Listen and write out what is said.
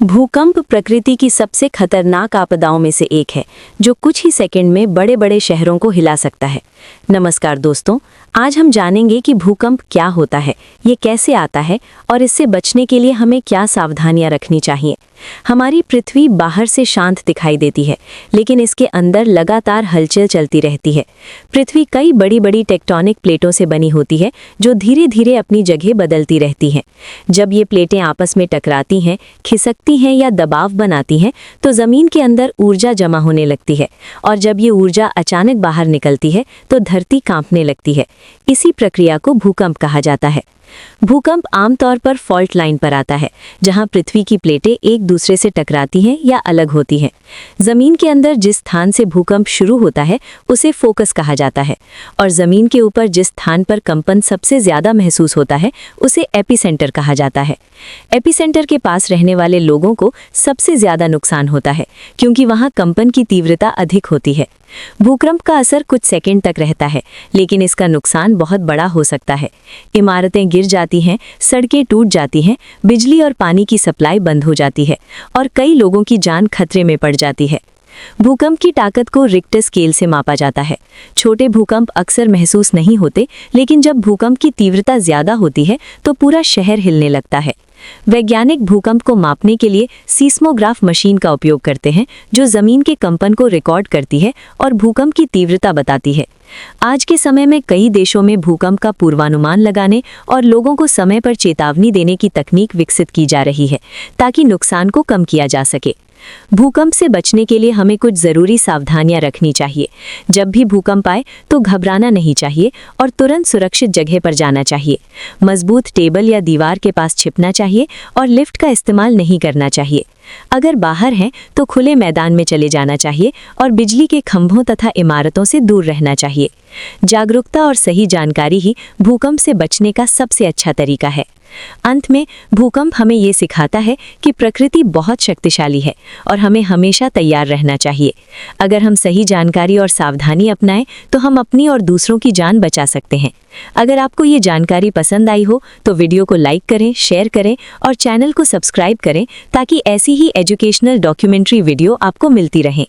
भूकंप प्रकृति की सबसे खतरनाक आपदाओं में से एक है जो कुछ ही सेकंड में बड़े बड़े शहरों को हिला सकता है। नमस्कार दोस्तों, आज हम जानेंगे कि भूकंप क्या होता है, ये कैसे आता है और इससे बचने के लिए हमें क्या सावधानियां रखनी चाहिए। हमारी पृथ्वी बाहर से शांत दिखाई देती है, लेकिन इसके अंदर लगातार हलचल चलती रहती है। पृथ्वी कई बड़ी बड़ी टेक्टोनिक प्लेटों से बनी होती है जो धीरे धीरे अपनी जगह बदलती रहती हैं। जब ये प्लेटें आपस में टकराती हैं, खिसकती हैं या दबाव बनाती हैं, तो ज़मीन के अंदर ऊर्जा जमा होने लगती है और जब ये ऊर्जा अचानक बाहर निकलती है तो धरती कांपने लगती है। इसी प्रक्रिया को भूकंप कहा जाता है। भूकंप आमतौर पर फॉल्ट लाइन पर आता है, जहां पृथ्वी की प्लेटें एक दूसरे से टकराती हैं या अलग होती हैं। जमीन के अंदर जिस स्थान से भूकंप शुरू होता है उसे फोकस कहा जाता है और जमीन के ऊपर जिस स्थान पर कंपन सबसे ज्यादा महसूस होता है उसे एपिसेंटर कहा जाता है। एपिसेंटर के पास रहने वाले लोगों को सबसे ज्यादा नुकसान होता है, क्योंकि वहां कंपन की तीव्रता अधिक होती है। भूकंप का असर कुछ सेकंड तक रहता है, लेकिन इसका नुकसान बहुत बड़ा हो सकता है। इमारतें गिर जाती हैं, सड़कें टूट जाती हैं, बिजली और पानी की सप्लाई बंद हो जाती है और कई लोगों की जान खतरे में पड़ जाती है। भूकंप की ताकत को रिक्टर स्केल से मापा जाता है। छोटे भूकंप अक्सर महसूस नहीं होते, लेकिन जब भूकंप की तीव्रता ज्यादा होती है तो पूरा शहर हिलने लगता है। वैज्ञानिक भूकंप को मापने के लिए सीस्मोग्राफ मशीन का उपयोग करते हैं, जो जमीन के कंपन को रिकॉर्ड करती है और भूकंप की तीव्रता बताती है। आज के समय में कई देशों में भूकंप का पूर्वानुमान लगाने और लोगों को समय पर चेतावनी देने की तकनीक विकसित की जा रही है, ताकि नुकसान को कम किया जा सके। भूकंप से बचने के लिए हमें कुछ ज़रूरी सावधानियां रखनी चाहिए। जब भी भूकंप आए तो घबराना नहीं चाहिए और तुरंत सुरक्षित जगह पर जाना चाहिए। मजबूत टेबल या दीवार के पास छिपना चाहिए और लिफ्ट का इस्तेमाल नहीं करना चाहिए। अगर बाहर हैं तो खुले मैदान में चले जाना चाहिए और बिजली के खंभों तथा इमारतों से दूर रहना चाहिए। जागरूकता और सही जानकारी ही भूकंप से बचने का सबसे अच्छा तरीका है। अंत में भूकंप हमें ये सिखाता है कि प्रकृति बहुत शक्तिशाली है और हमें हमेशा तैयार रहना चाहिए। अगर हम सही जानकारी और सावधानी अपनाएं तो हम अपनी और दूसरों की जान बचा सकते हैं। अगर आपको ये जानकारी पसंद आई हो तो वीडियो को लाइक करें, शेयर करें और चैनल को सब्सक्राइब करें, ताकि ऐसी ही एजुकेशनल डॉक्यूमेंट्री वीडियो आपको मिलती रहें।